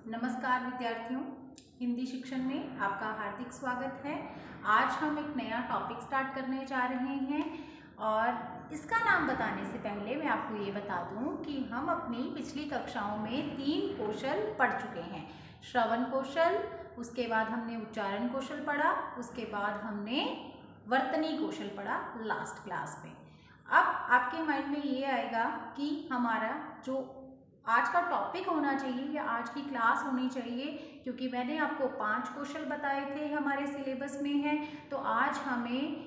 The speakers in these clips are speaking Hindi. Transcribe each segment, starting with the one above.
नमस्कार विद्यार्थियों, हिंदी शिक्षण में आपका हार्दिक स्वागत है। आज हम एक नया टॉपिक स्टार्ट करने जा रहे हैं और इसका नाम बताने से पहले मैं आपको ये बता दूं कि हम अपनी पिछली कक्षाओं में 3 कौशल पढ़ चुके हैं। श्रवण कौशल, उसके बाद हमने उच्चारण कौशल पढ़ा, उसके बाद हमने वर्तनी कौशल पढ़ा लास्ट क्लास में। अब आपके माइंड में ये आएगा कि हमारा जो आज का टॉपिक होना चाहिए या आज की क्लास होनी चाहिए, क्योंकि मैंने आपको 5 क्वेश्चन बताए थे हमारे सिलेबस में है, तो आज हमें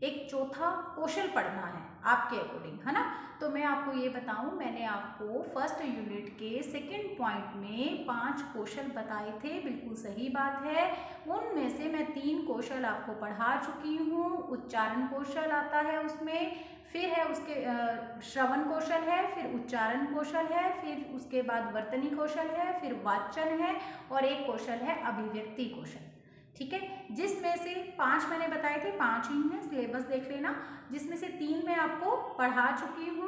एक चौथा क्वेश्चन पढ़ना है आपके अकॉर्डिंग, है ना। तो मैं आपको ये बताऊं, मैंने आपको फर्स्ट यूनिट के सेकंड पॉइंट में 5 क्वेश्चन बताए थे, बिल्कुल सही बात है। उनमें से मैं 3 क्वेश्चन आपको पढ़ा चुकी हूँ। उच्चारण कौशल आता है उसमें, फिर है उसके श्रवण कौशल है, फिर उच्चारण कौशल है, फिर उसके बाद वर्तनी कौशल है, फिर वाचन है और एक कौशल है अभिव्यक्ति कौशल। ठीक है, जिसमें से 5 मैंने बताए थे, 5 ही हैं, सिलेबस देख लेना। जिसमें से 3 मैं आपको पढ़ा चुकी हूँ।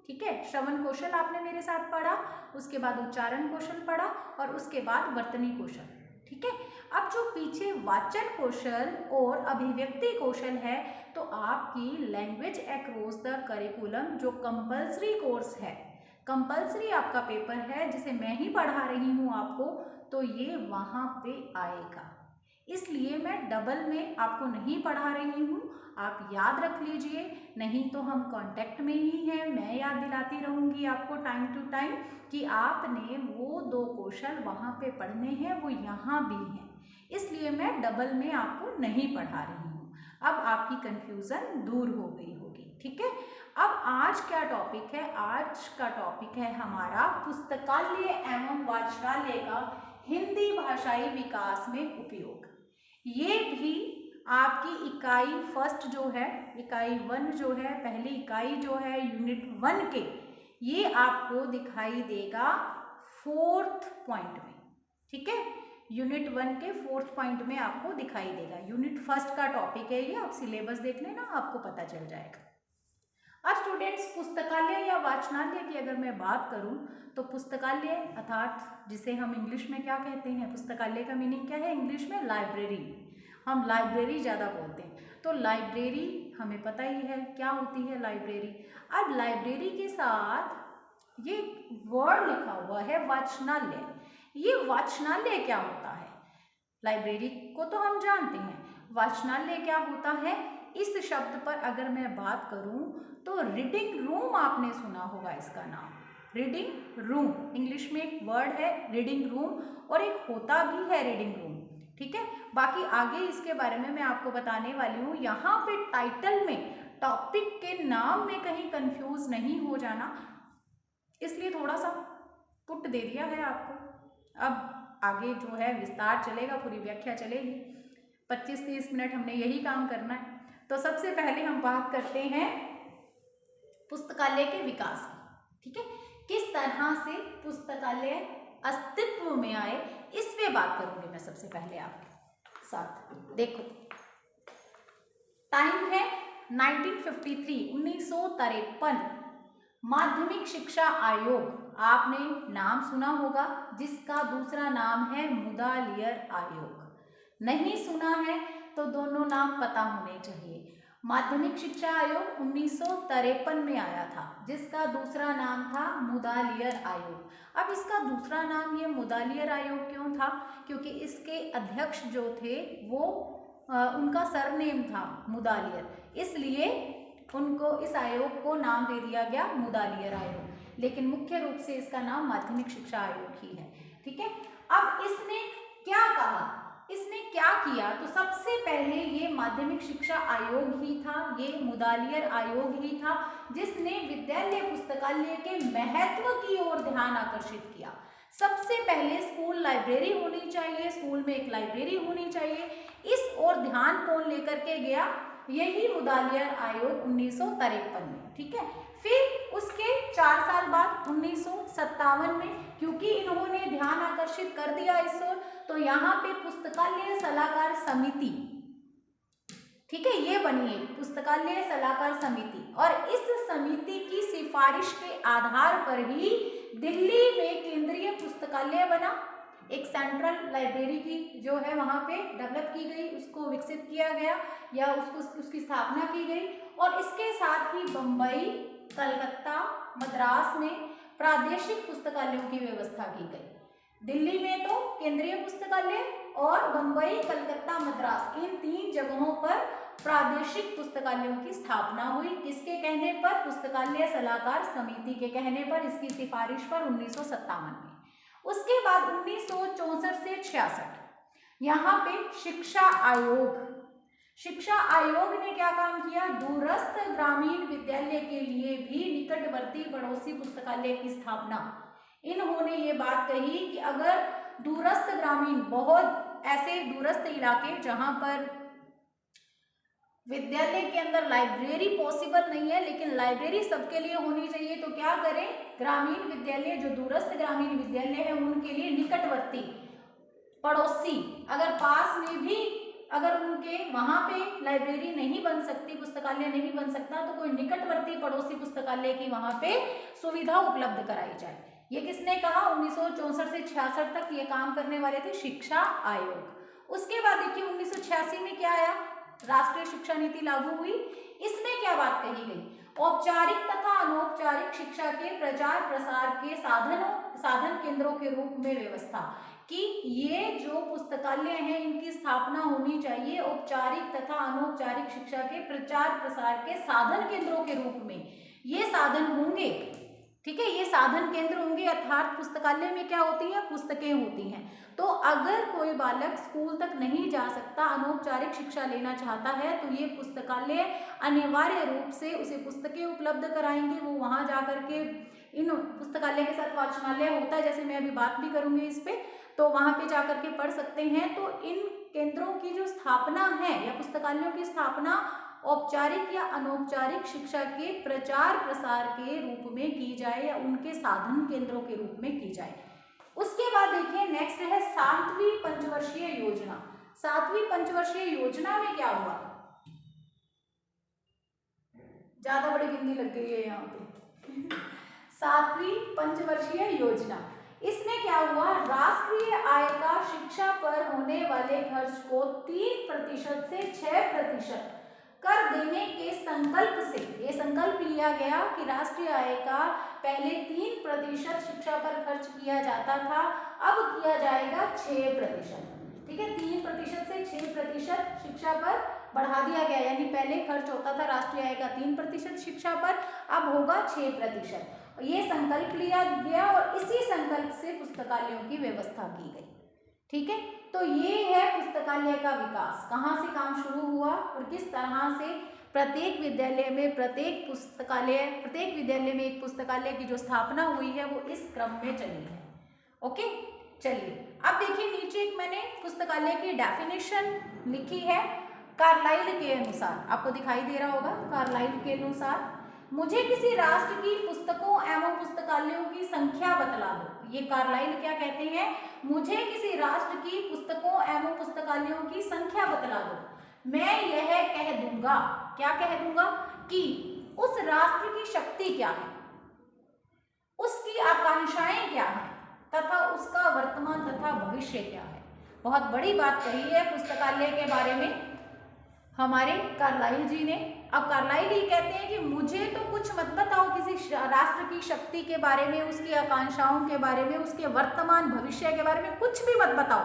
ठीक है, श्रवण कौशल आपने मेरे साथ पढ़ा, उसके बाद उच्चारण कौशल पढ़ा और उसके बाद वर्तनी कौशल। ठीक है, अब जो पीछे वाचन कौशल और अभिव्यक्ति कौशल है, तो आपकी लैंग्वेज अक्रॉस द करिकुलम जो कंपल्सरी कोर्स है, कंपल्सरी आपका पेपर है जिसे मैं ही पढ़ा रही हूँ आपको, तो ये वहाँ पे आएगा। इसलिए मैं डबल में आपको नहीं पढ़ा रही हूँ, आप याद रख लीजिए। नहीं तो हम कांटेक्ट में ही हैं, मैं याद दिलाती रहूँगी आपको टाइम टू टाइम कि आपने वो 2 कौशल वहाँ पे पढ़ने हैं, वो यहाँ भी हैं। इसलिए मैं डबल में आपको नहीं पढ़ा रही हूँ। अब आपकी कन्फ्यूज़न दूर हो गई होगी। ठीक है, अब आज क्या टॉपिक है? आज का टॉपिक है हमारा पुस्तकालय एवं वाचनालय का हिंदी भाषाई विकास में उपयोग। ये भी आपकी इकाई फर्स्ट जो है, इकाई 1 जो है, पहली इकाई जो है यूनिट 1 के, ये आपको दिखाई देगा 4th पॉइंट में। ठीक है, यूनिट 1 के 4th पॉइंट में आपको दिखाई देगा। यूनिट फर्स्ट का टॉपिक है ये, आप सिलेबस देख लेना, आपको पता चल जाएगा। अब स्टूडेंट्स, पुस्तकालय या वाचनालय की अगर मैं बात करूं, तो पुस्तकालय अर्थात जिसे हम इंग्लिश में क्या कहते हैं, पुस्तकालय का मीनिंग क्या है इंग्लिश में? लाइब्रेरी। हम लाइब्रेरी ज़्यादा बोलते हैं, तो लाइब्रेरी हमें पता ही है क्या होती है लाइब्रेरी। अब लाइब्रेरी के साथ ये वर्ड लिखा हुआ है वाचनालय। ये वाचनालय क्या होता है? लाइब्रेरी को तो हम जानते हैं, वाचनालय क्या होता है? इस शब्द पर अगर मैं बात करूं तो रीडिंग रूम आपने सुना होगा इसका नाम, रीडिंग रूम। इंग्लिश में एक वर्ड है रीडिंग रूम और एक होता भी है रीडिंग रूम। ठीक है, बाकी आगे इसके बारे में मैं आपको बताने वाली हूँ। यहाँ पे टाइटल में, टॉपिक के नाम में कहीं कंफ्यूज नहीं हो जाना, इसलिए थोड़ा सा पुट दे दिया है आपको। अब आगे जो है विस्तार चलेगा, पूरी व्याख्या चलेगी। 25-30 मिनट हमने यही काम करना है। तो सबसे पहले हम बात करते हैं पुस्तकालय के विकास की। ठीक है, किस तरह से पुस्तकालय अस्तित्व में आए, इस पे बात करूंगी मैं सबसे पहले आपके साथ। देखो, टाइम है 1953 माध्यमिक शिक्षा आयोग, आपने नाम सुना होगा, जिसका दूसरा नाम है मुदालियर आयोग। नहीं सुना है तो दोनों नाम पता होने चाहिए। माध्यमिक शिक्षा आयोग 1953 में आया था, जिसका दूसरा नाम था मुदालियर आयोग। अब इसका दूसरा नाम ये मुदालियर आयोग क्यों था? क्योंकि इसके अध्यक्ष जो थे वो उनका सरनेम था मुदालियर, इसलिए उनको इस आयोग को नाम दे दिया गया मुदालियर आयोग, लेकिन मुख्य रूप से इसका नाम माध्यमिक शिक्षा आयोग ही है। ठीक है, अब इसने क्या कहा, इसने क्या किया? तो सबसे पहले ये माध्यमिक शिक्षा आयोग ही था, ये मुदालियर आयोग ही था, जिसने विद्यालय पुस्तकालय के महत्व की ओर ध्यान आकर्षित किया। सबसे पहले स्कूल लाइब्रेरी होनी चाहिए, स्कूल में एक लाइब्रेरी होनी चाहिए, इस ओर ध्यान कौन लेकर के गया? यही मुदालियर आयोग 1953 में। ठीक है, फिर उसके 4 साल बाद 1957 में, क्योंकि इन्होंने ध्यान आकर्षित कर दिया इस ओर, तो यहाँ पे पुस्तकालय सलाहकार समिति, ठीक है, ये बनी है पुस्तकालय सलाहकार समिति, और इस समिति की सिफारिश के आधार पर ही दिल्ली में केंद्रीय पुस्तकालय बना। एक सेंट्रल लाइब्रेरी की जो है वहाँ पे डेवलप की गई, उसको विकसित किया गया या उसकी स्थापना की गई। और इसके साथ ही बम्बई, कलकत्ता, मद्रास में प्रादेशिक पुस्तकालयों की व्यवस्था की गई। दिल्ली में तो केंद्रीय पुस्तकालय और बम्बई, कलकत्ता, मद्रास इन 3 जगहों पर प्रादेशिक पुस्तकालयों की स्थापना हुई। किसके कहने पर? पुस्तकालय सलाहकार समिति के कहने पर, इसकी सिफारिश पर 1957 में। उसके बाद 1964 से 66 यहाँ पे शिक्षा आयोग ने क्या काम किया? दूरस्थ ग्रामीण विद्यालय के लिए भी निकटवर्ती पड़ोसी पुस्तकालय की स्थापना। इन्होंने ये बात कही कि अगर दूरस्थ ग्रामीण, बहुत ऐसे दूरस्थ इलाके जहां पर विद्यालय के अंदर लाइब्रेरी पॉसिबल नहीं है लेकिन लाइब्रेरी सबके लिए होनी चाहिए, तो क्या करें? ग्रामीण विद्यालय, जो दूरस्थ ग्रामीण विद्यालय है उनके लिए निकटवर्ती पड़ोसी, अगर पास में भी अगर उनके वहां पे लाइब्रेरी नहीं बन सकती, पुस्तकालय नहीं बन सकता, तो कोई निकटवर्ती पड़ोसी पुस्तकालय की वहां पे सुविधा उपलब्ध कराई जाए। ये किसने कहा? 1964 से 66 तक ये काम करने वाले थे शिक्षा आयोग। उसके बाद देखिए 1986 में क्या आया? राष्ट्रीय शिक्षा नीति लागू हुई। इसमें क्या बात कही गई? औपचारिक तथा अनौपचारिक शिक्षा के प्रचार प्रसार के साधन केंद्रों के रूप में व्यवस्था कि ये जो पुस्तकालय हैं इनकी स्थापना होनी चाहिए औपचारिक तथा अनौपचारिक शिक्षा के प्रचार प्रसार के साधन केंद्रों के रूप में। ये साधन होंगे, ठीक है, ये साधन केंद्र होंगे, अर्थात पुस्तकालय में क्या होती है? पुस्तकें होती हैं। तो अगर कोई बालक स्कूल तक नहीं जा सकता, अनौपचारिक शिक्षा लेना चाहता है, तो ये पुस्तकालय अनिवार्य रूप से उसे पुस्तकें उपलब्ध कराएंगे। वो वहां जाकर के, इन पुस्तकालय के साथ वाचनालय होता है, जैसे मैं अभी बात भी करूंगी इस पे, तो वहां पे जाकर के पढ़ सकते हैं। तो इन केंद्रों की जो स्थापना है या पुस्तकालयों की स्थापना औपचारिक या अनौपचारिक शिक्षा के प्रचार प्रसार के रूप में की जाए या उनके साधन केंद्रों के रूप में की जाए। उसके बाद देखिए नेक्स्ट है 7वीं पंचवर्षीय योजना। 7वीं पंचवर्षीय योजना में क्या हुआ? ज्यादा बड़ी बिंदी लग गई है यहाँ पे। 7वीं पंचवर्षीय योजना, इसमें क्या हुआ? राष्ट्रीय आय का शिक्षा पर होने वाले खर्च को 3% से 6% कर देने के संकल्प से, ये संकल्प लिया गया कि राष्ट्रीय आय का पहले 3% शिक्षा पर खर्च किया जाता था, अब किया जाएगा 6%। ठीक है, 3% से 6% शिक्षा पर बढ़ा दिया गया, यानी पहले खर्च होता था राष्ट्रीय आय का 3% शिक्षा पर, अब होगा 6%। ये संकल्प लिया गया और इसी संकल्प से पुस्तकालयों की व्यवस्था की गई। ठीक है, तो ये है पुस्तकालय का विकास, कहाँ से काम शुरू हुआ और किस तरह से प्रत्येक विद्यालय में प्रत्येक विद्यालय में एक पुस्तकालय की जो स्थापना हुई है वो इस क्रम में चली है। ओके, चलिए अब देखिए नीचे एक मैंने पुस्तकालय की डेफिनेशन लिखी है कार्लाइल के अनुसार, आपको दिखाई दे रहा होगा। कार्लाइल के अनुसार, मुझे किसी राष्ट्र की पुस्तकों एवं पुस्तकालयों की संख्या बतला दो। ये कार्लाइल क्या कहते हैं? मुझे किसी राष्ट्र की पुस्तकों एवं पुस्तकालयों की संख्या बतला दो। मैं यह कह दूंगा, क्या कह दूंगा? कि उस राष्ट्र की शक्ति क्या है, उसकी आकांक्षाएं क्या है तथा उसका वर्तमान तथा भविष्य क्या है। बहुत बड़ी बात कही है पुस्तकालय के बारे में हमारे कार्लाइल जी ने। अब कार्लाइल ये कहते हैं कि मुझे तो कुछ मत बताओ किसी राष्ट्र की शक्ति के बारे में, उसकी आकांक्षाओं के बारे में, उसके वर्तमान भविष्य के बारे में कुछ भी मत बताओ।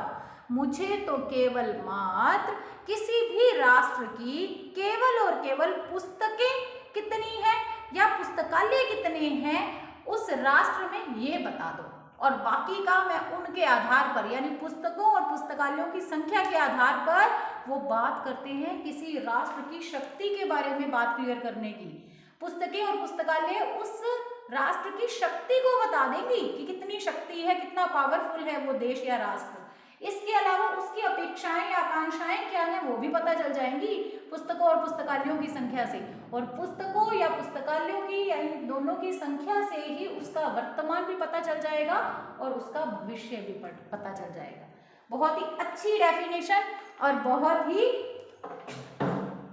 मुझे तो केवल मात्र किसी भी राष्ट्र की केवल और केवल पुस्तकें कितनी हैं या पुस्तकालय कितने हैं उस राष्ट्र में ये बता दो, और बाकी का मैं उनके आधार पर, यानी पुस्तकों और पुस्तकालयों की संख्या के आधार पर वो बात करते हैं किसी राष्ट्र की शक्ति के बारे में बात क्लियर करने की। पुस्तकें और पुस्तकालय उस राष्ट्र की शक्ति को बता देंगी कि कितनी शक्ति है, कितना पावरफुल है वो देश या राष्ट्र। इसके अलावा उसकी अपेक्षाएं या आकांक्षाएं क्या है वो भी पता चल जाएंगी पुस्तकों और पुस्तकालयों की संख्या से, और पुस्तकों या पुस्तकालयों की या इन दोनों की संख्या से ही उसका वर्तमान भी पता चल जाएगा और उसका भविष्य भी पता चल जाएगा। बहुत ही अच्छी डेफिनेशन और बहुत ही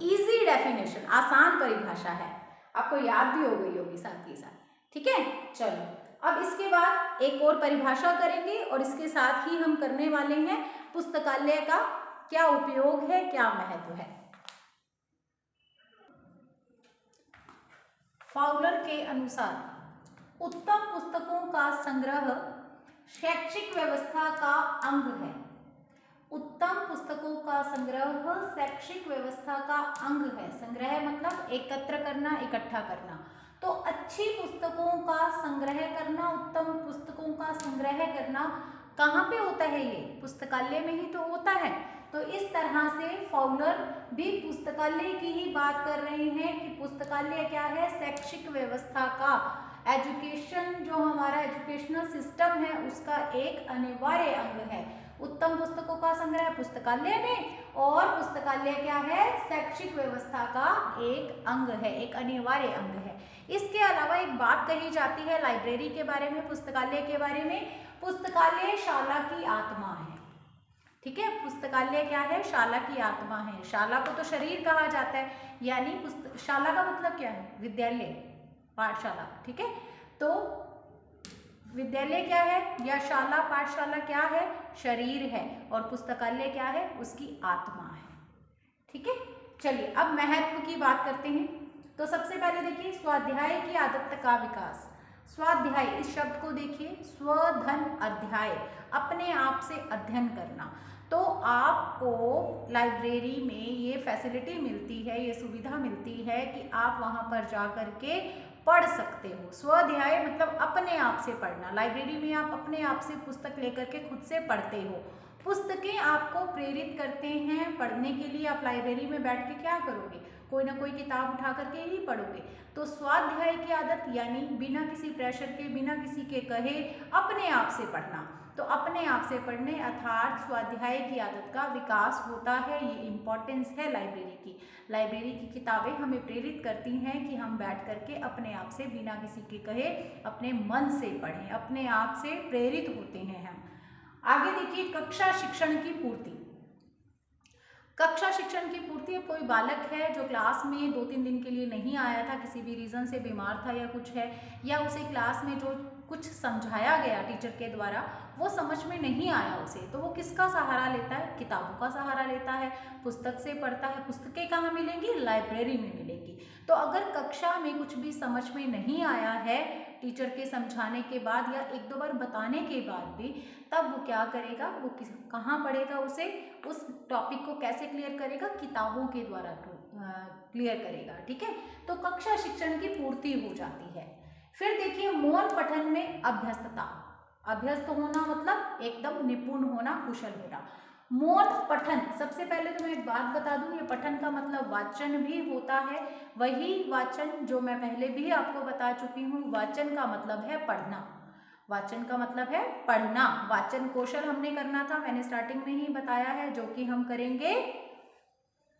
इजी डेफिनेशन, आसान परिभाषा है, आपको याद भी हो गई होगी साथ ही साथ। ठीक है, चलो अब इसके बाद एक और परिभाषा करेंगे और इसके साथ ही हम करने वाले हैं पुस्तकालय का क्या उपयोग है, क्या महत्व है। फाउलर के अनुसार उत्तम पुस्तकों का संग्रह शैक्षिक व्यवस्था का अंग है। उत्तम पुस्तकों का संग्रह शैक्षिक व्यवस्था का अंग है। संग्रह मतलब एकत्र करना, इकट्ठा करना। तो अच्छी पुस्तकों का संग्रह करना, उत्तम पुस्तकों का संग्रह करना कहाँ पे होता है? ये पुस्तकालय में ही तो होता है। तो इस तरह से फाउलर भी पुस्तकालय की ही बात कर रहे हैं कि पुस्तकालय क्या है? शैक्षिक व्यवस्था का, एजुकेशन जो हमारा एजुकेशनल सिस्टम है उसका एक अनिवार्य अंग है। उत्तम पुस्तकों का संग्रह पुस्तकालय में, और पुस्तकालय क्या है? शैक्षिक व्यवस्था का एक अंग है, एक अनिवार्य अंग है। इसके अलावा एक बात कही जाती है लाइब्रेरी के बारे में, पुस्तकालय के बारे में, पुस्तकालय शाला की आत्मा है। ठीक है, पुस्तकालय क्या है? शाला की आत्मा है। शाला को तो शरीर कहा जाता है, यानी शाला का मतलब क्या है? विद्यालय, पाठशाला। ठीक है, तो विद्यालय क्या है या शाला, पाठशाला क्या है? शरीर है, और पुस्तकालय क्या है? उसकी आत्मा है। ठीक है, चलिए अब महत्व की बात करते हैं। तो सबसे पहले देखिए स्वाध्याय की आदत का विकास। स्वाध्याय इस शब्द को देखिए, स्वधन अध्याय, अपने आप से अध्ययन करना। तो आपको लाइब्रेरी में ये फैसिलिटी मिलती है, ये सुविधा मिलती है कि आप वहाँ पर जा कर के पढ़ सकते हो। स्वाध्याय मतलब अपने आप से पढ़ना। लाइब्रेरी में आप अपने आप से पुस्तक लेकर के खुद से पढ़ते हो। पुस्तकें आपको प्रेरित करते हैं पढ़ने के लिए। आप लाइब्रेरी में बैठ के क्या करोगे? कोई ना कोई किताब उठा करके ही पढ़ोगे। तो स्वाध्याय की आदत यानी बिना किसी प्रेशर के, बिना किसी के कहे अपने आप से पढ़ना। तो अपने आप से पढ़ने अर्थात स्वाध्याय की आदत का विकास होता है। ये इम्पोर्टेंस है लाइब्रेरी की। लाइब्रेरी की किताबें हमें प्रेरित करती हैं कि हम बैठ करके अपने आप से बिना किसी के कहे अपने मन से पढ़ें, अपने आप से प्रेरित होते हैं हम। आगे देखिए कक्षा शिक्षण की पूर्ति। कक्षा शिक्षण की पूर्ति, अब कोई बालक है जो क्लास में 2-3 दिन के लिए नहीं आया था, किसी भी रीज़न से बीमार था या कुछ है, या उसे क्लास में जो कुछ समझाया गया टीचर के द्वारा वो समझ में नहीं आया उसे, तो वो किसका सहारा लेता है? किताबों का सहारा लेता है, पुस्तक से पढ़ता है। पुस्तकें कहाँ मिलेंगी? लाइब्रेरी में मिलेगी। तो अगर कक्षा में कुछ भी समझ में नहीं आया है टीचर के समझाने के बाद या 1-2 बार बताने के बाद भी, तब वो क्या करेगा? वो कहाँ पढ़ेगा? उसे उस टॉपिक को कैसे क्लियर करेगा? किताबों के द्वारा क्लियर करेगा। ठीक है, तो कक्षा शिक्षण की पूर्ति हो जाती है। फिर देखिए मौन पठन में अभ्यस्तता। अभ्यस्त होना मतलब एकदम निपुण होना, कुशल होना। मौन पठन, सबसे पहले तो मैं एक बात बता दूं, ये पठन का मतलब वाचन भी होता है। वही वाचन जो मैं पहले भी आपको बता चुकी हूँ। वाचन का मतलब है पढ़ना। वाचन का मतलब है पढ़ना। वाचन कौशल हमने करना था, मैंने स्टार्टिंग में ही बताया है, जो कि हम करेंगे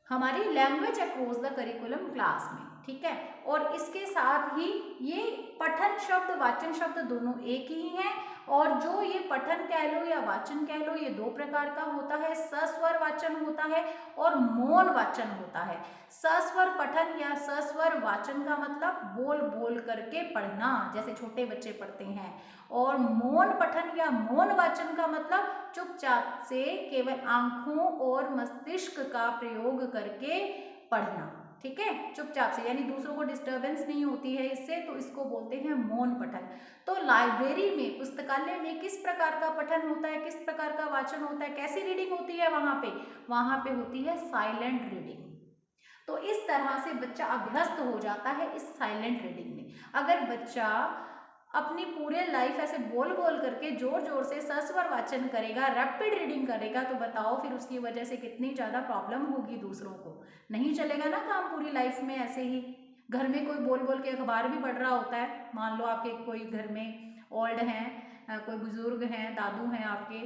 हमारी language across the curriculum class में। ठीक है, और इसके साथ ही ये पठन शब्द, वाचन शब्द दोनों एक ही हैं। और जो ये पठन कह लो या वाचन कह लो, ये 2 प्रकार का होता है। सस्वर वाचन होता है और मौन वाचन होता है। सस्वर पठन या सस्वर वाचन का मतलब बोल बोल करके पढ़ना, जैसे छोटे बच्चे पढ़ते हैं। और मौन पठन या मौन वाचन का मतलब चुपचाप से केवल आंखों और मस्तिष्क का प्रयोग करके पढ़ना। ठीक है, चुपचाप से, यानी दूसरों को डिस्टर्बेंस नहीं होती है इससे, तो इसको बोलते हैं मौन पठन। तो लाइब्रेरी में, पुस्तकालय में किस प्रकार का पठन होता है, किस प्रकार का वाचन होता है, कैसी रीडिंग होती है? वहां पे होती है साइलेंट रीडिंग। तो इस तरह से बच्चा अभ्यस्त हो जाता है इस साइलेंट रीडिंग में। अगर बच्चा अपनी पूरे लाइफ ऐसे बोल बोल करके जोर जोर से सस्वर वाचन करेगा, रैपिड रीडिंग करेगा, तो बताओ फिर उसकी वजह से कितनी ज़्यादा प्रॉब्लम होगी दूसरों को। नहीं चलेगा ना काम पूरी लाइफ में ऐसे ही। घर में कोई बोल बोल के अखबार भी पढ़ रहा होता है, मान लो आपके कोई घर में ओल्ड हैं, कोई बुजुर्ग हैं, दादू हैं, आपके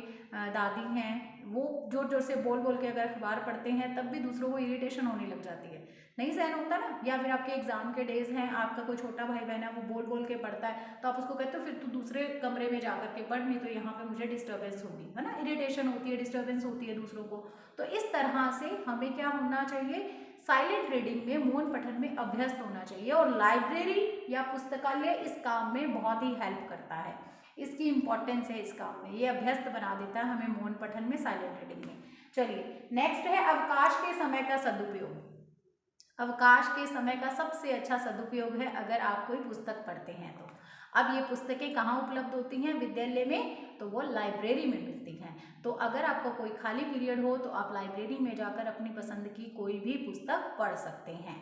दादी हैं, वो जोर जोर से बोल बोल के अगर अखबार पढ़ते हैं तब भी दूसरों को इरिटेशन होने लग जाती है, नहीं सहन होता ना। या फिर आपके एग्जाम के डेज हैं, आपका कोई छोटा भाई बहन है, वो बोल बोल के पढ़ता है, तो आप उसको कहते हो फिर तू दूसरे कमरे में जा करके पढ़, नहीं तो यहाँ पे मुझे डिस्टर्बेंस होगी, है ना। इरिटेशन होती है, डिस्टर्बेंस होती है दूसरों को। तो इस तरह से हमें क्या होना चाहिए? साइलेंट रीडिंग में, मौन पठन में अभ्यस्त होना चाहिए। और लाइब्रेरी या पुस्तकालय इस काम में बहुत ही हेल्प करता है, इसकी इंपॉर्टेंस है इस काम में, ये अभ्यस्त बना देता है हमें मौन पठन में, साइलेंट रीडिंग में। चलिए नेक्स्ट है अवकाश के समय का सदुपयोग। अवकाश के समय का सबसे अच्छा सदुपयोग है अगर आप कोई पुस्तक पढ़ते हैं तो। अब ये पुस्तकें कहाँ उपलब्ध होती हैं विद्यालय में, तो वो लाइब्रेरी में मिलती हैं। तो अगर आपको कोई खाली पीरियड हो तो आप लाइब्रेरी में जाकर अपनी पसंद की कोई भी पुस्तक पढ़ सकते हैं।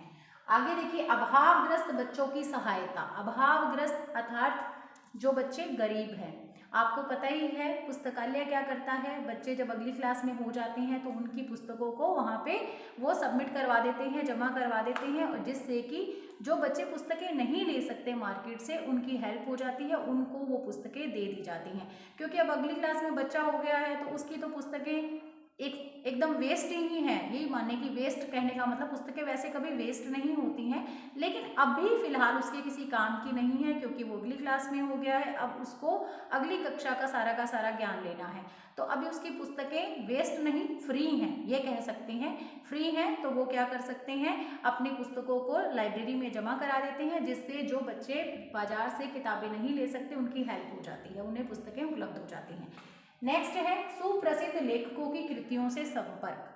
आगे देखिए, अभावग्रस्त बच्चों की सहायता। अभावग्रस्त अर्थात जो बच्चे गरीब हैं, आपको पता ही है पुस्तकालय क्या करता है, बच्चे जब अगली क्लास में हो जाते हैं तो उनकी पुस्तकों को वहाँ पे वो सबमिट करवा देते हैं, जमा करवा देते हैं, और जिससे कि जो बच्चे पुस्तकें नहीं ले सकते मार्केट से उनकी हेल्प हो जाती है, उनको वो पुस्तकें दे दी जाती हैं। क्योंकि अब अगली क्लास में बच्चा हो गया है तो उसकी तो पुस्तकें एकदम वेस्ट ही हैं, यही माने कि वेस्ट कहने का मतलब पुस्तकें वैसे कभी वेस्ट नहीं होती हैं, लेकिन अभी फिलहाल उसके किसी काम की नहीं है क्योंकि वो अगली क्लास में हो गया है, अब उसको अगली कक्षा का सारा ज्ञान लेना है। तो अभी उसकी पुस्तकें वेस्ट नहीं, फ्री हैं, ये कह सकते हैं, फ्री हैं। तो वो क्या कर सकते हैं, अपनी पुस्तकों को लाइब्रेरी में जमा करा देते हैं, जिससे जो बच्चे बाजार से किताबें नहीं ले सकते उनकी हेल्प हो जाती है, उन्हें पुस्तकें उपलब्ध हो जाती हैं। नेक्स्ट है सुप्रसिद्ध लेखकों की कृतियों से संपर्क।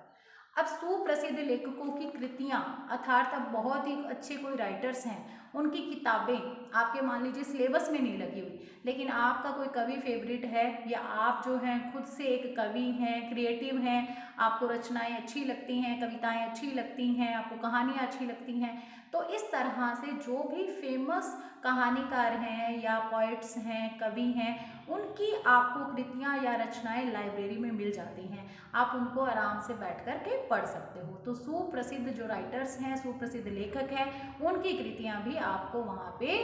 अब सुप्रसिद्ध लेखकों की कृतियाँ अर्थात अब बहुत ही अच्छे कोई राइटर्स हैं, उनकी किताबें आपके मान लीजिए सिलेबस में नहीं लगी हुई, लेकिन आपका कोई कवि फेवरेट है या आप जो हैं खुद से एक कवि हैं, क्रिएटिव हैं, आपको रचनाएं अच्छी लगती हैं, कविताएं अच्छी लगती हैं, आपको कहानियाँ अच्छी लगती हैं, तो इस तरह से जो भी फेमस कहानीकार हैं या पोइट्स हैं, कवि हैं, उनकी आपको कृतियाँ या रचनाएं लाइब्रेरी में मिल जाती हैं, आप उनको आराम से बैठ कर के पढ़ सकते हो। तो सुप्रसिद्ध जो राइटर्स हैं, सुप्रसिद्ध लेखक हैं, उनकी कृतियाँ भी आपको वहाँ पे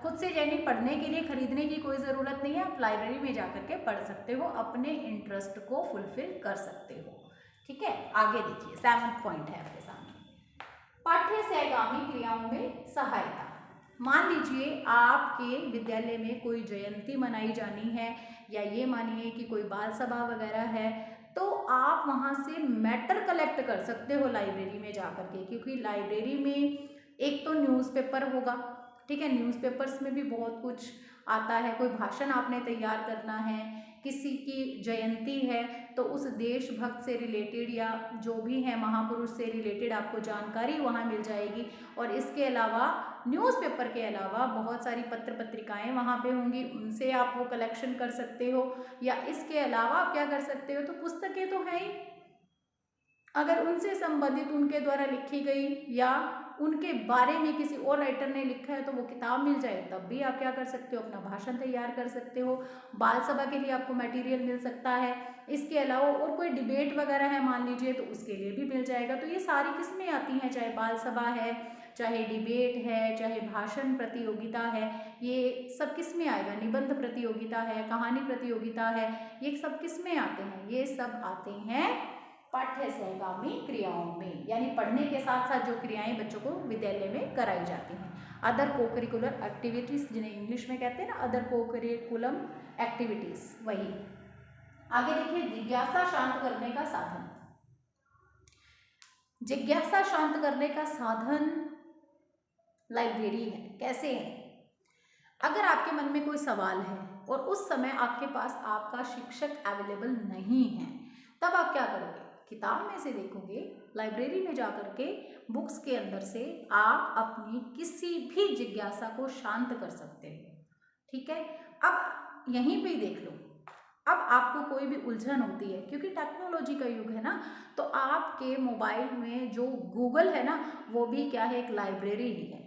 खुद से यानी पढ़ने के लिए खरीदने की कोई ज़रूरत नहीं है, आप लाइब्रेरी में जाकर के पढ़ सकते हो, अपने इंटरेस्ट को फुलफिल कर सकते हो। ठीक है, आगे देखिए 7th पॉइंट है आपके सामने, पाठ्य सहगामी क्रियाओं में सहायता। मान लीजिए आपके विद्यालय में कोई जयंती मनाई जानी है या ये मानिए कि कोई बाल सभा वगैरह है, तो आप वहाँ से मैटर कलेक्ट कर सकते हो लाइब्रेरी में जाकर के, क्योंकि लाइब्रेरी में एक तो न्यूज़पेपर होगा, ठीक है, न्यूज़पेपर्स में भी बहुत कुछ आता है, कोई भाषण आपने तैयार करना है, किसी की जयंती है तो उस देशभक्त से रिलेटेड या जो भी है महापुरुष से रिलेटेड आपको जानकारी वहाँ मिल जाएगी। और इसके अलावा न्यूज़पेपर के अलावा बहुत सारी पत्र पत्रिकाएं वहाँ पे होंगी, उनसे आप वो कलेक्शन कर सकते हो, या इसके अलावा आप क्या कर सकते हो, तो पुस्तकें तो हैं ही, अगर उनसे संबंधित उनके द्वारा लिखी गई या उनके बारे में किसी और राइटर ने लिखा है तो वो किताब मिल जाए, तब भी आप क्या कर सकते हो, अपना भाषण तैयार कर सकते हो, बाल सभा के लिए आपको मटेरियल मिल सकता है। इसके अलावा और कोई डिबेट वगैरह है मान लीजिए तो उसके लिए भी मिल जाएगा। तो ये सारी किस्में आती हैं, चाहे बाल सभा है, चाहे डिबेट है, चाहे भाषण प्रतियोगिता है, ये सब किस्में आएगा, निबंध प्रतियोगिता है, कहानी प्रतियोगिता है, ये सब किस्में आते हैं, ये सब आते हैं पाठ्य सहगामी क्रियाओं में, यानी पढ़ने के साथ साथ जो क्रियाएं बच्चों को विद्यालय में कराई जाती हैं। अदर कोकरिकुलर एक्टिविटीज, जिन्हें इंग्लिश में कहते हैं ना अदर कोकरिकुलम एक्टिविटीज, वही। आगे देखिए, जिज्ञासा शांत करने का साधन। जिज्ञासा शांत करने का साधन लाइब्रेरी है। कैसे है, अगर आपके मन में कोई सवाल है और उस समय आपके पास आपका शिक्षक अवेलेबल नहीं है, तब आप क्या करोगे, किताब में से देखोगे, लाइब्रेरी में जाकर के बुक्स के अंदर से आप अपनी किसी भी जिज्ञासा को शांत कर सकते हो। ठीक है, अब यहीं पे ही देख लो, अब आपको कोई भी उलझन होती है, क्योंकि टेक्नोलॉजी का युग है ना, तो आपके मोबाइल में जो गूगल है ना, वो भी क्या है, एक लाइब्रेरी ही है।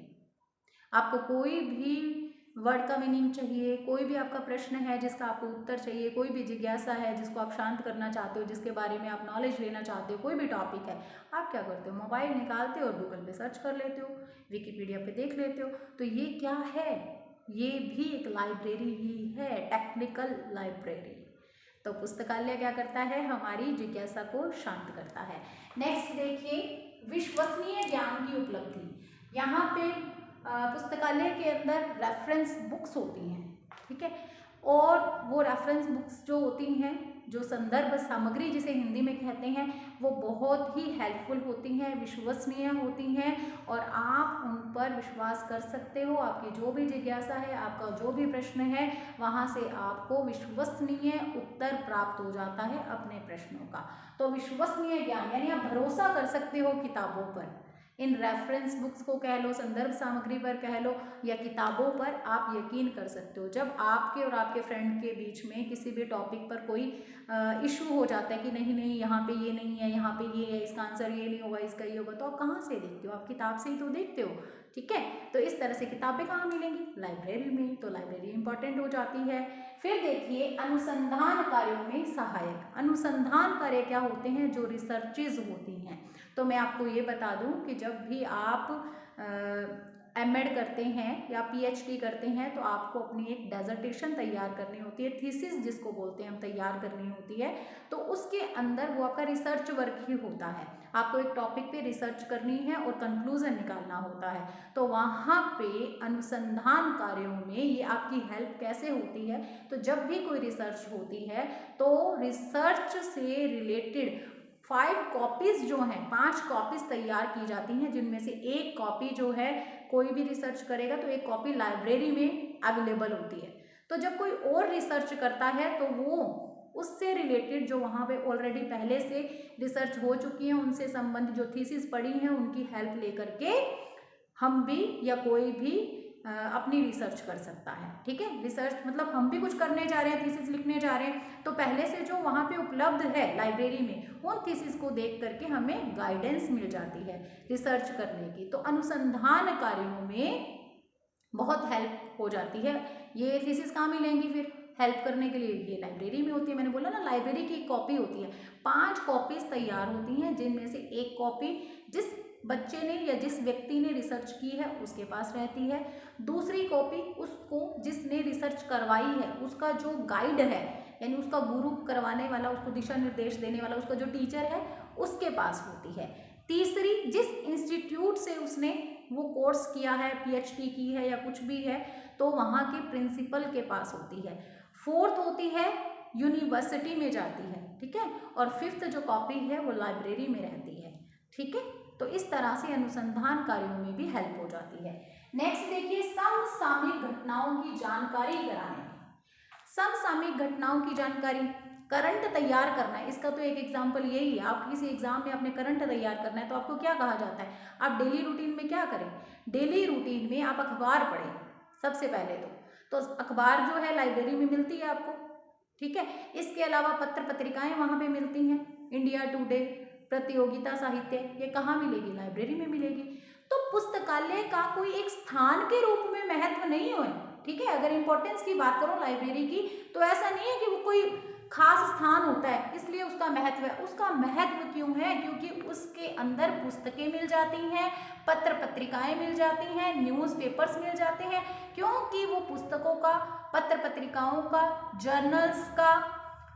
आपको कोई भी वर्ड का मीनिंग चाहिए, कोई भी आपका प्रश्न है जिसका आपको उत्तर चाहिए, कोई भी जिज्ञासा है जिसको आप शांत करना चाहते हो, जिसके बारे में आप नॉलेज लेना चाहते हो, कोई भी टॉपिक है, आप क्या करते हो, मोबाइल निकालते हो और गूगल पे सर्च कर लेते हो, विकिपीडिया पे देख लेते हो। तो ये क्या है, ये भी एक लाइब्रेरी ही है, टेक्निकल लाइब्रेरी। तो पुस्तकालय क्या करता है, हमारी जिज्ञासा को शांत करता है। नेक्स्ट देखिए, विश्वसनीय ज्ञान की उपलब्धि। यहाँ पे पुस्तकालय के अंदर रेफरेंस बुक्स होती हैं, ठीक है, और वो रेफरेंस बुक्स जो होती हैं जो संदर्भ सामग्री जिसे हिंदी में कहते हैं वो बहुत ही हेल्पफुल होती हैं, विश्वसनीय होती हैं और आप उन पर विश्वास कर सकते हो। आपकी जो भी जिज्ञासा है, आपका जो भी प्रश्न है, वहाँ से आपको विश्वसनीय उत्तर प्राप्त हो जाता है अपने प्रश्नों का। तो विश्वसनीय ज्ञान यानी आप भरोसा कर सकते हो किताबों पर, इन रेफरेंस बुक्स को कह लो, संदर्भ सामग्री पर कह लो या किताबों पर आप यकीन कर सकते हो। जब आपके और आपके फ्रेंड के बीच में किसी भी टॉपिक पर कोई इशू हो जाता है कि नहीं नहीं यहाँ पे ये नहीं है, यहाँ पे ये है, इसका आंसर ये नहीं होगा, इसका ये होगा, तो आप कहाँ से देखते हो? आप किताब से ही तो देखते हो। ठीक है, तो इस तरह से किताबें कहाँ मिलेंगी? लाइब्रेरी में। तो लाइब्रेरी इंपॉर्टेंट हो जाती है। फिर देखिए अनुसंधान कार्यों में सहायक। अनुसंधान कार्य क्या होते हैं? जो रिसर्चेज होती हैं। तो मैं आपको ये बता दूं कि जब भी आप एमएड करते हैं या पीएचडी करते हैं तो आपको अपनी एक डेजर्टेशन तैयार करनी होती है, थीसिस जिसको बोलते हैं हम, तैयार करनी होती है। तो उसके अंदर वो आपका रिसर्च वर्क ही होता है। आपको एक टॉपिक पे रिसर्च करनी है और कंक्लूजन निकालना होता है। तो वहाँ पे अनुसंधान कार्यों में ये आपकी हेल्प कैसे होती है? तो जब भी कोई रिसर्च होती है तो रिसर्च से रिलेटेड 5 कॉपीज़ जो हैं, 5 कॉपीज़ तैयार की जाती हैं, जिनमें से एक कॉपी जो है कोई भी रिसर्च करेगा तो एक कॉपी लाइब्रेरी में अवेलेबल होती है। तो जब कोई और रिसर्च करता है तो वो उससे रिलेटेड जो वहाँ पे ऑलरेडी पहले से रिसर्च हो चुकी है, उनसे संबंधित जो थीसिस पढ़ी हैं उनकी हेल्प लेकर के हम भी या कोई भी अपनी रिसर्च कर सकता है। ठीक है, रिसर्च मतलब हम भी कुछ करने जा रहे हैं, थीसिस लिखने जा रहे हैं, तो पहले से जो वहाँ पे उपलब्ध है लाइब्रेरी में उन थीसिस को देख करके हमें गाइडेंस मिल जाती है रिसर्च करने की। तो अनुसंधान कार्यों में बहुत हेल्प हो जाती है। ये थीसिस कहाँ मिलेंगी फिर हेल्प करने के लिए? ये लाइब्रेरी में होती है। मैंने बोला ना, लाइब्रेरी की एक कॉपी होती है, 5 कॉपीज तैयार होती हैं, जिनमें से एक कॉपी जिस बच्चे ने या जिस व्यक्ति ने रिसर्च की है उसके पास रहती है, दूसरी कॉपी उसको जिसने रिसर्च करवाई है उसका जो गाइड है यानी उसका गुरु करवाने वाला, उसको दिशा निर्देश देने वाला, उसका जो टीचर है उसके पास होती है, तीसरी जिस इंस्टीट्यूट से उसने वो कोर्स किया है, पीएचडी की है या कुछ भी है, तो वहाँ के प्रिंसिपल के पास होती है, फोर्थ होती है यूनिवर्सिटी में जाती है। ठीक है, और फिफ्थ जो कॉपी है वो लाइब्रेरी में रहती है। ठीक है, तो इस तरह से अनुसंधान कार्यों में भी हेल्प हो जाती है। नेक्स्ट देखिए, समसामयिक घटनाओं की जानकारी कराने। समसामयिक घटनाओं की जानकारी, करंट तैयार करना है, इसका तो एक एग्जांपल यही है। आप किसी एग्जाम में अपने करंट तैयार करना है तो आपको क्या कहा जाता है? आप डेली रूटीन में क्या करें? डेली रूटीन में आप अखबार पढ़ें सबसे पहले तो अखबार जो है लाइब्रेरी में मिलती है आपको। ठीक है, इसके अलावा पत्र पत्रिकाएं वहाँ पे मिलती हैं, इंडिया टुडे, प्रतियोगिता साहित्य, ये कहाँ मिलेगी? लाइब्रेरी में मिलेगी। तो पुस्तकालय का कोई एक स्थान के रूप में महत्व नहीं है। ठीक है, अगर इंपॉर्टेंस की बात करो लाइब्रेरी की तो ऐसा नहीं है कि वो कोई खास स्थान होता है इसलिए उसका महत्व है। उसका महत्व क्यों है? क्योंकि उसके अंदर पुस्तकें मिल जाती हैं, पत्र पत्रिकाएं मिल जाती हैं, न्यूज़पेपर्स मिल जाते हैं, क्योंकि वो पुस्तकों का, पत्र पत्रिकाओं का, जर्नल्स का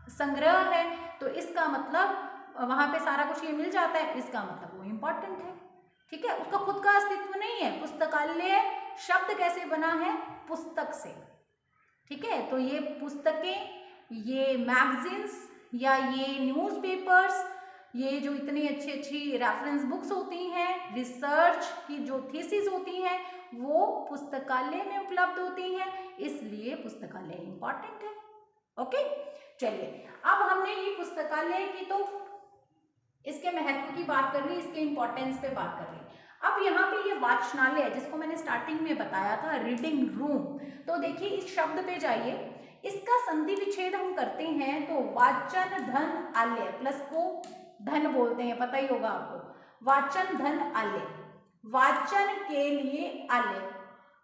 संग्रह है। तो इसका मतलब वहाँ पे सारा कुछ ये मिल जाता है, इसका मतलब वो इम्पॉर्टेंट है। ठीक है, उसका खुद का अस्तित्व नहीं है। पुस्तकालय शब्द कैसे बना है? पुस्तक से। ठीक है, तो ये पुस्तकें, ये मैगजीन्स या ये न्यूज़पेपर्स, ये जो इतनी अच्छी अच्छी रेफरेंस बुक्स होती हैं, रिसर्च की जो थीसिस होती हैं, वो पुस्तकालय में उपलब्ध होती हैं, इसलिए पुस्तकालय इम्पॉर्टेंट है। ओके, चलिए अब हमने ये पुस्तकालय की तो इसके महत्व की बात कर ली, इसके इम्पोर्टेंस पे बात कर ली। अब यहाँ पे ये वाचनालय जिसको मैंने स्टार्टिंग में बताया था, रीडिंग रूम, तो देखिए इस शब्द पे जाइए, इसका संधि विच्छेद हम करते हैं तो वाचन धन आलय, प्लस को धन बोलते हैं, पता ही होगा आपको, वाचन धन आलय, वाचन के लिए आलय।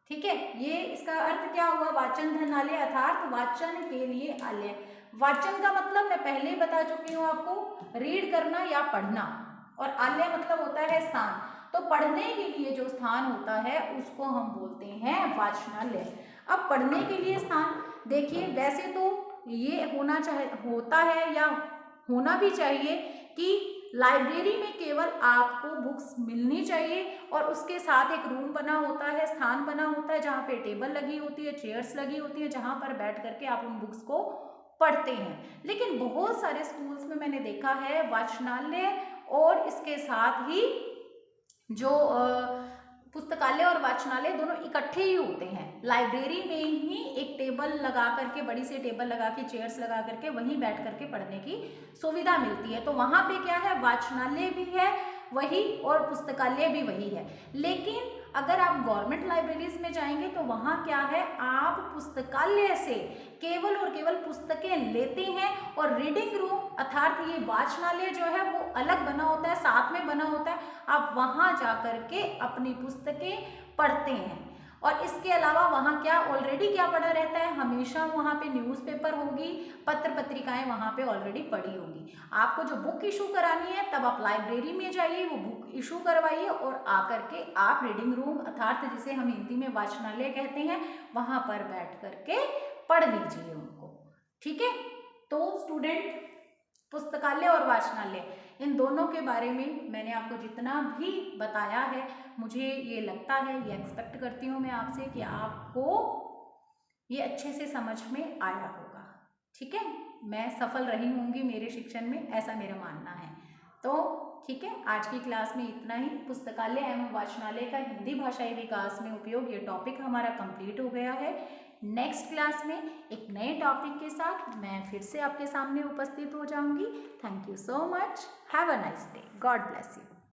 ठीक है, ये इसका अर्थ क्या हुआ? वाचन धन आलय अर्थात वाचन के लिए आलय। वाचन का मतलब मैं पहले ही बता चुकी हूँ आपको, रीड करना या पढ़ना, और आलय मतलब होता है स्थान। तो पढ़ने के लिए जो स्थान होता है उसको हम बोलते हैं वाचनालय। अब पढ़ने के लिए स्थान देखिए, वैसे तो ये होता है या होना भी चाहिए कि लाइब्रेरी में केवल आपको बुक्स मिलनी चाहिए और उसके साथ एक रूम बना होता है, स्थान बना होता है, जहाँ पे टेबल लगी होती है, चेयर्स लगी होती है, जहाँ पर बैठ करके आप उन बुक्स को पढ़ते हैं। लेकिन बहुत सारे स्कूल्स में मैंने देखा है वाचनालय और इसके साथ ही जो पुस्तकालय और वाचनालय दोनों इकट्ठे ही होते हैं। लाइब्रेरी में ही एक टेबल लगा करके, बड़ी सी टेबल लगा के, चेयर्स लगा करके वहीं बैठ करके पढ़ने की सुविधा मिलती है। तो वहाँ पे क्या है, वाचनालय भी है वही और पुस्तकालय भी वही है। लेकिन अगर आप गवर्नमेंट लाइब्रेरीज में जाएंगे तो वहाँ क्या है, आप पुस्तकालय से केवल और केवल पुस्तकें लेते हैं और रीडिंग रूम अर्थात ये वाचनालय जो है वो अलग बना होता है, साथ में बना होता है। आप वहाँ जा करके अपनी पुस्तकें पढ़ते हैं। और इसके अलावा वहाँ क्या ऑलरेडी क्या पढ़ा रहता है, हमेशा वहाँ पे न्यूज़पेपर होगी, पत्र पत्रिकाएं वहाँ पे ऑलरेडी पढ़ी होंगी। आपको जो बुक इशू करानी है तब आप लाइब्रेरी में जाइए, वो बुक इशू करवाइए और आकर के आप रीडिंग रूम अर्थात जिसे हम हिंदी में वाचनालय कहते हैं वहाँ पर बैठ करके पढ़ लीजिए उनको। ठीक है, तो स्टूडेंट पुस्तकालय और वाचनालय इन दोनों के बारे में मैंने आपको जितना भी बताया है, मुझे ये लगता है, ये एक्सपेक्ट करती हूँ मैं आपसे कि आपको ये अच्छे से समझ में आया होगा। ठीक है, मैं सफल रही होंगी मेरे शिक्षण में, ऐसा मेरा मानना है। तो ठीक है, आज की क्लास में इतना ही। पुस्तकालय एवं वाचनालय का हिंदी भाषाई विकास में उपयोग, ये टॉपिक हमारा कंप्लीट हो गया है। नेक्स्ट क्लास में एक नए टॉपिक के साथ मैं फिर से आपके सामने उपस्थित हो जाऊंगी। Thank you so much, have a nice day, God bless you.